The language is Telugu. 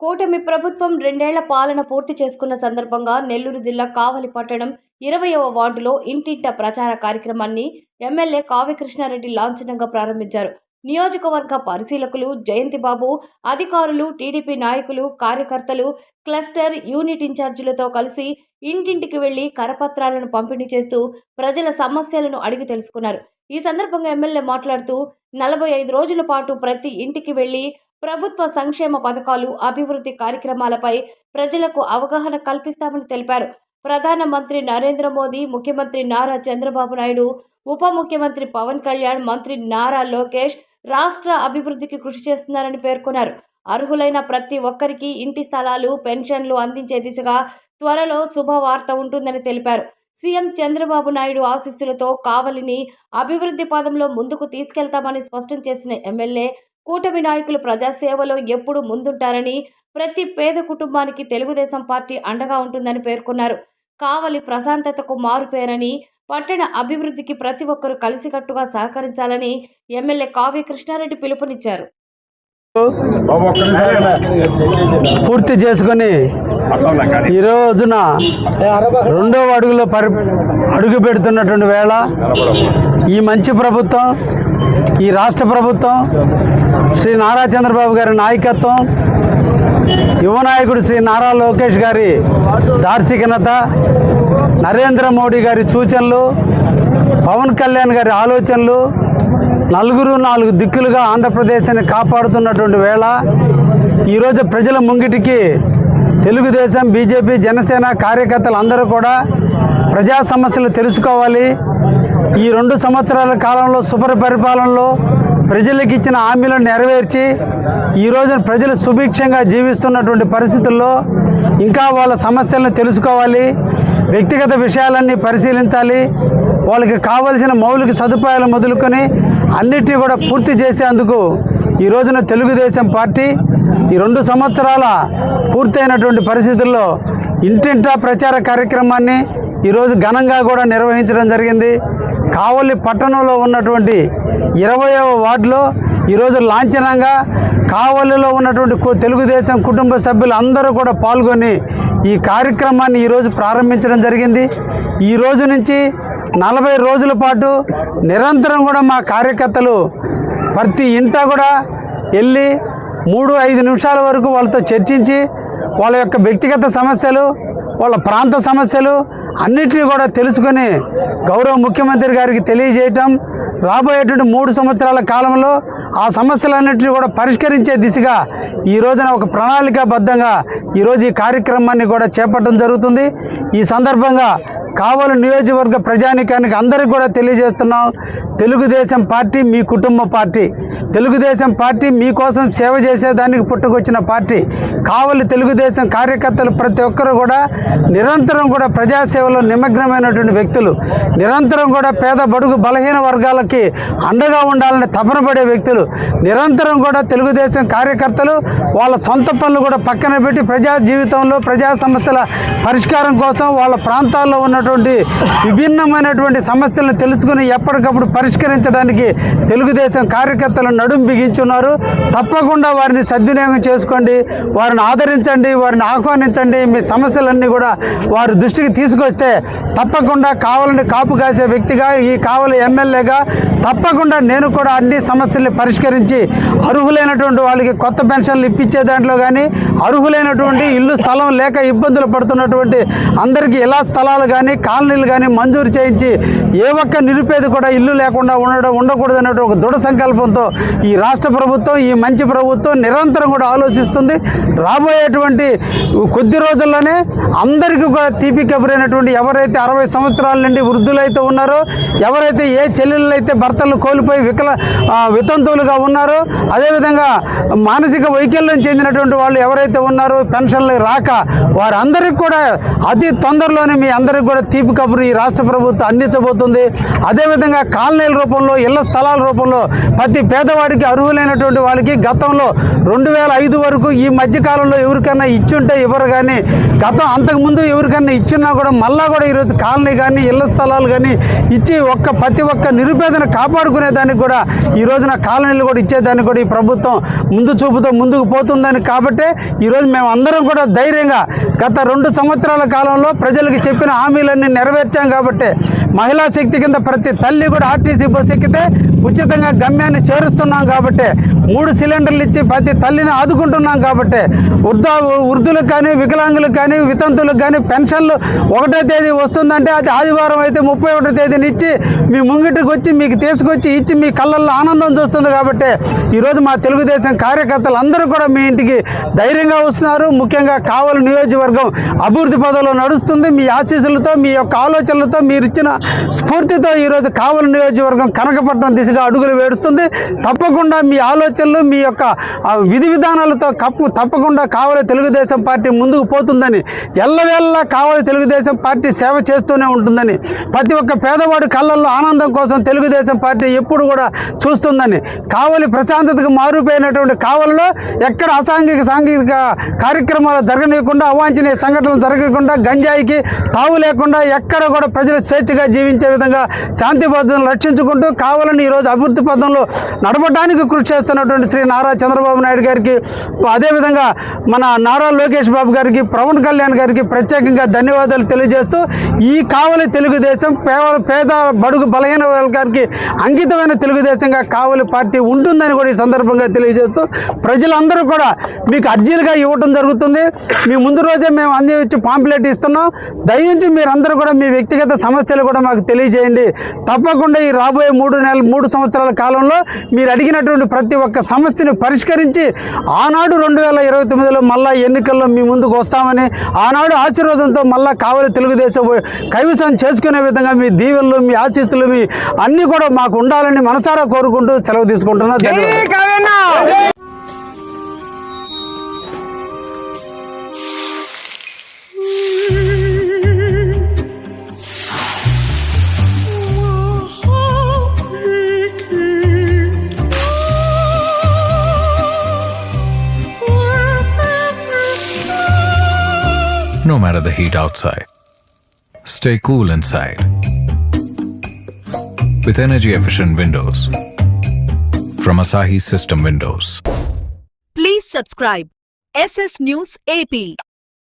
కూటమి ప్రభుత్వం 2 ఏళ్ల పాలన పూర్తి చేసుకున్న సందర్భంగా నెల్లూరు జిల్లా కావలి పట్టణం 20వ వార్డులో ఇంటింటా ప్రచార కార్యక్రమాన్ని ఎమ్మెల్యే కావ్య కృష్ణారెడ్డి లాంఛనంగా ప్రారంభించారు. నియోజకవర్గ పరిశీలకులు జయంతిబాబు, అధికారులు, టీడీపీ నాయకులు, కార్యకర్తలు, క్లస్టర్ యూనిట్ ఇన్ఛార్జీలతో కలిసి ఇంటింటికి వెళ్లి కరపత్రాలను పంపిణీ చేస్తూ ప్రజల సమస్యలను అడిగి తెలుసుకున్నారు. ఈ సందర్భంగా ఎమ్మెల్యే మాట్లాడుతూ 45 రోజుల పాటు ప్రతి ఇంటికి వెళ్లి ప్రభుత్వ సంక్షేమ పథకాలు, అభివృద్ధి కార్యక్రమాలపై ప్రజలకు అవగాహన కల్పిస్తామని తెలిపారు. ప్రధానమంత్రి నరేంద్ర మోదీ, ముఖ్యమంత్రి నారా చంద్రబాబు నాయుడు, ఉప ముఖ్యమంత్రి పవన్ కళ్యాణ్, మంత్రి నారా లోకేష్ రాష్ట్ర అభివృద్ధికి కృషి చేస్తున్నారని పేర్కొన్నారు. అర్హులైన ప్రతి ఒక్కరికి ఇంటి స్థలాలు, పెన్షన్లు అందించే దిశగా త్వరలో శుభవార్త ఉంటుందని తెలిపారు. సీఎం చంద్రబాబు నాయుడు ఆశీస్సులతో కావలిని అభివృద్ధి పదంలో ముందుకు తీసుకెళ్తామని స్పష్టం చేసిన ఎమ్మెల్యే, కూటమి నాయకులు ప్రజాసేవలో ఎప్పుడూ ముందుంటారని, ప్రతి పేద కుటుంబానికి తెలుగుదేశం పార్టీ అండగా ఉంటుందని పేర్కొన్నారు. కావలి ప్రశాంతతకు మారుపేరని, పట్టణ అభివృద్ధికి ప్రతి ఒక్కరూ కలిసికట్టుగా సహకరించాలని ఎమ్మెల్యే కావ్య కృష్ణారెడ్డి పిలుపునిచ్చారు. పూర్తి చేసుకొని ఈ రోజున రెండవ అడుగులో అడుగు పెడుతున్నటువంటి వేళ ఈ మంచి ప్రభుత్వం, ఈ రాష్ట్ర ప్రభుత్వం, శ్రీ నారా చంద్రబాబు గారి నాయకత్వం, యువ నాయకుడు శ్రీ నారా లోకేష్ గారి దార్శికత, నరేంద్ర మోడీ గారి సూచనలు, పవన్ కళ్యాణ్ గారి ఆలోచనలు, నలుగురు 4 దిక్కులుగా ఆంధ్రప్రదేశ్ని కాపాడుతున్నటువంటి వేళ ఈరోజు ప్రజల ముంగిటికి తెలుగుదేశం, బీజేపీ, జనసేన కార్యకర్తలు అందరూ కూడా ప్రజా సమస్యలు తెలుసుకోవాలి. ఈ 2 సంవత్సరాల కాలంలో సుపరిపాలనలో ప్రజలకు ఇచ్చిన హామీలను నెరవేర్చి ఈ రోజున ప్రజలు సుభిక్షంగా జీవిస్తున్నటువంటి పరిస్థితుల్లో ఇంకా వాళ్ళ సమస్యలను తెలుసుకోవాలి, వ్యక్తిగత విషయాలన్నీ పరిశీలించాలి, వాళ్ళకి కావలసిన మౌలిక సదుపాయాలు మొదలుకొని అన్నిటినీ కూడా పూర్తి చేసేందుకు ఈ రోజున తెలుగుదేశం పార్టీ ఈ 2 సంవత్సరాల పూర్తయినటువంటి పరిస్థితుల్లో ఇంటింటా ప్రచార కార్యక్రమాన్ని ఈరోజు ఘనంగా కూడా నిర్వహించడం జరిగింది. కావలి పట్టణంలో ఉన్నటువంటి 20వ వార్డులో ఈరోజు లాంఛనంగా కావలిలో ఉన్నటువంటి తెలుగుదేశం కుటుంబ సభ్యులు అందరూ కూడా పాల్గొని ఈ కార్యక్రమాన్ని ఈరోజు ప్రారంభించడం జరిగింది. ఈ రోజు నుంచి 40 రోజుల పాటు నిరంతరం కూడా మా కార్యకర్తలు ప్రతి ఇంటా కూడా వెళ్ళి 3-5 నిమిషాల వరకు వాళ్ళతో చర్చించి వాళ్ళ యొక్క వ్యక్తిగత సమస్యలు, వాళ్ళ ప్రాంత సమస్యలు అన్నిటినీ కూడా తెలుసుకొని గౌరవ ముఖ్యమంత్రి గారికి తెలియజేయటం, రాబోయేటువంటి 3 సంవత్సరాల కాలంలో ఆ సమస్యలన్నింటినీ కూడా పరిష్కరించే దిశగా ఈ రోజున ఒక ప్రణాళికాబద్ధంగా ఈరోజు ఈ కార్యక్రమాన్ని కూడా చేపట్టడం జరుగుతుంది. ఈ సందర్భంగా కావలి నియోజకవర్గ ప్రజానీకానికి అందరికీ కూడా తెలియజేస్తున్నాం, తెలుగుదేశం పార్టీ మీ కుటుంబ పార్టీ, తెలుగుదేశం పార్టీ మీకోసం సేవ చేసేదానికి పుట్టుకొచ్చిన పార్టీ. కావలి తెలుగుదేశం కార్యకర్తలు ప్రతి ఒక్కరూ కూడా నిరంతరం కూడా ప్రజాసేవలో నిమగ్నమైనటువంటి వ్యక్తులు, నిరంతరం కూడా పేద బడుగు బలహీన వర్గాలకి అండగా ఉండాలని తపన పడే వ్యక్తులు, నిరంతరం కూడా తెలుగుదేశం కార్యకర్తలు వాళ్ళ సొంత పనులు కూడా పక్కన పెట్టి ప్రజా జీవితంలో ప్రజా సమస్యల పరిష్కారం కోసం వాళ్ళ ప్రాంతాల్లో ఉన్నటువంటి విభిన్నమైనటువంటి సమస్యలను తెలుసుకుని ఎప్పటికప్పుడు పరిష్కరించడానికి తెలుగుదేశం కార్యకర్తలు నడుం బిగించున్నారు. తప్పకుండా వారిని సద్వినియోగం చేసుకోండి, వారిని ఆదరించండి, వారిని ఆహ్వానించండి. మీ సమస్యలన్నీ కూడా వారి దృష్టికి తీసుకొస్తే తప్పకుండా కావాలని కాపు కాసే వ్యక్తిగా, ఈ కావలి ఎమ్మెల్యేగా తప్పకుండా నేను కూడా అన్ని సమస్యల్ని పరిష్కరించి అర్హులైనటువంటి వాళ్ళకి కొత్త పెన్షన్లు ఇప్పించే దాంట్లో కానీ, అర్హులైనటువంటి ఇల్లు స్థలం లేక ఇబ్బందులు పడుతున్నటువంటి అందరికీ ఇలా స్థలాలు కానీ కాలనీలు కానీ మంజూరు చేయించి ఏ ఒక్క నిరుపేద కూడా ఇల్లు లేకుండా ఉండకూడదు అనే ఒక దృఢ సంకల్పంతో ఈ రాష్ట్ర ప్రభుత్వం, ఈ మంచి ప్రభుత్వం నిరంతరం కూడా ఆలోచిస్తుంది. రాబోయేటువంటి కొద్ది రోజుల్లోనే అందరికీ కూడా తీపి కబురైనటువంటి ఎవరైతే 60 సంవత్సరాల నుండి వృద్ధులైతే ఉన్నారో, ఎవరైతే ఏ చెల్లెళ్ళు అయితే భర్తలు కోల్పోయి వితంతువులుగా ఉన్నారో, అదేవిధంగా మానసిక వైకల్యం చెందినటువంటి వాళ్ళు ఎవరైతే ఉన్నారో పెన్షన్లు రాక వారందరికీ కూడా అతి తొందరలోనే మీ అందరికీ కూడా తీపి కబురు ఈ రాష్ట్ర ప్రభుత్వం అందించబోతుంది. అదేవిధంగా కాలనీల రూపంలో, ఇళ్ల స్థలాల రూపంలో ప్రతి పేదవాడికి అర్హులైనటువంటి వాళ్ళకి గతంలో 2005 వరకు ఈ మధ్యకాలంలో ఎవరికైనా ఇచ్చుంటే ఇవ్వరు, కానీ అంతకుముందు ఎవరికైనా ఇచ్చినా కూడా మళ్ళీ మళ్ళా కూడా ఈరోజు కాలనీ కానీ ఇళ్ల స్థలాలు కానీ ఇచ్చి ప్రతి ఒక్క నిరుపేదను కాపాడుకునే దానికి కూడా ఈ రోజున కాలనీలు కూడా ఇచ్చేదానికి కూడా ఈ ప్రభుత్వం ముందు చూపుతో ముందుకు పోతుందని కాబట్టి ఈరోజు మేము అందరం కూడా ధైర్యంగా గత 2 సంవత్సరాల కాలంలో ప్రజలకు చెప్పిన హామీలన్నీ నెరవేర్చాం కాబట్టి మహిళా శక్తి కింద ప్రతి తల్లి కూడా ఆర్టీసీ బస్సు ఎక్కితే ఉచితంగా గమ్యాన్ని చేరుస్తున్నాం కాబట్టి 3 సిలిండర్లు ఇచ్చి ప్రతి తల్లిని ఆదుకుంటున్నాం కాబట్టి వృద్ధులకు కానీ వికలాంగులకు కానీ వితంతులకు కానీ పెన్షన్లు 1వ తేదీ వస్తుందంటే అది ఆదివారం అయితే 31వ తేదీని ఇచ్చి మీ ముంగిటికి వచ్చి మీకు తీసుకొచ్చి ఇచ్చి మీ కళ్ళల్లో ఆనందం చూస్తుంది కాబట్టి ఈరోజు మా తెలుగుదేశం కార్యకర్తలు అందరూ కూడా మీ ఇంటికి ధైర్యంగా వస్తున్నారు. ముఖ్యంగా కావలి నియోజకవర్గం అభివృద్ధి పదంలో నడుస్తుంది. మీ ఆశీస్సులతో మీ యొక్క ఆలోచనలతో మీరు ఇచ్చిన స్ఫూర్తితో ఈరోజు కావలి నియోజకవర్గం కనకపట్నం దిశగా అడుగులు వేడుస్తుంది. తప్పకుండా మీ ఆలోచనలు మీ యొక్క విధి విధానాలతో తప్పకుండా కావలి తెలుగుదేశం పార్టీ ముందుకు పోతుందని, ఎల్లవేళలా కావలి తెలుగుదేశం పార్టీ సేవ చేస్తూనే ఉంటుందని, ప్రతి ఒక్క పేదవాడి కళ్ళల్లో ఆనందం కోసం తెలుగుదేశం పార్టీ ఎప్పుడు కూడా చూస్తుందని, కావలి ప్రశాంతతకు మారుపోయినటువంటి కావలిలో ఎక్కడ సాంఘిక కార్యక్రమాలు జరగనీయకుండా, అవాంఛనీయ సంఘటనలు జరగకుండా, గంజాయికి తావు లేకుండా ఎక్కడ కూడా ప్రజలు స్వేచ్ఛగా జీవించే విధంగా శాంతి భద్రతను రక్షించుకుంటూ కావాలని ఈరోజు అభివృద్ధి పథంలో నడపడానికి కృషి చేస్తున్నటువంటి శ్రీ నారా చంద్రబాబు నాయుడు గారికి, అదేవిధంగా మన నారా లోకేష్ బాబు గారికి, పవన్ కళ్యాణ్ గారికి ప్రత్యేకంగా ధన్యవాదాలు తెలియజేస్తూ ఈ కావలి తెలుగుదేశం పేద బడుగు బలహీన వర్గానికి అంకితమైన తెలుగుదేశంగా కావలి పార్టీ ఉంటుందని కూడా ఈ సందర్భంగా తెలియజేస్తూ ప్రజలందరూ కూడా మీకు అర్జీలుగా ఇవ్వటం జరుగుతుంది. మీ ముందు రోజే మేము అందించి పాంప్లెట్ ఇస్తున్నాం. దయించి మీరందరూ కూడా మీ వ్యక్తిగత సమస్యలు కూడా మాకు తెలియజేయండి. తప్పకుండా ఈ రాబోయే 3 సంవత్సరాల కాలంలో మీరు అడిగినటువంటి ప్రతి ఒక్క సమస్యను పరిష్కరించి ఆనాడు 2029లో మళ్ళా ఎన్నికల్లో మీ ముందుకు వస్తామని, ఆనాడు ఆశీర్వాదంతో మళ్ళా కావలి తెలుగుదేశం కైవసం చేసుకునే విధంగా మీ దీవెనలు మీ ఆశీస్సులు మీ అన్నీ కూడా మాకు ఉండాలని మనసారా కోరుకుంటూ సెలవు తీసుకుంటున్నా. ధన్యవాదాలు. No matter the heat outside, stay cool inside with energy-efficient windows from Asahi System Windows. Please subscribe SS News AP.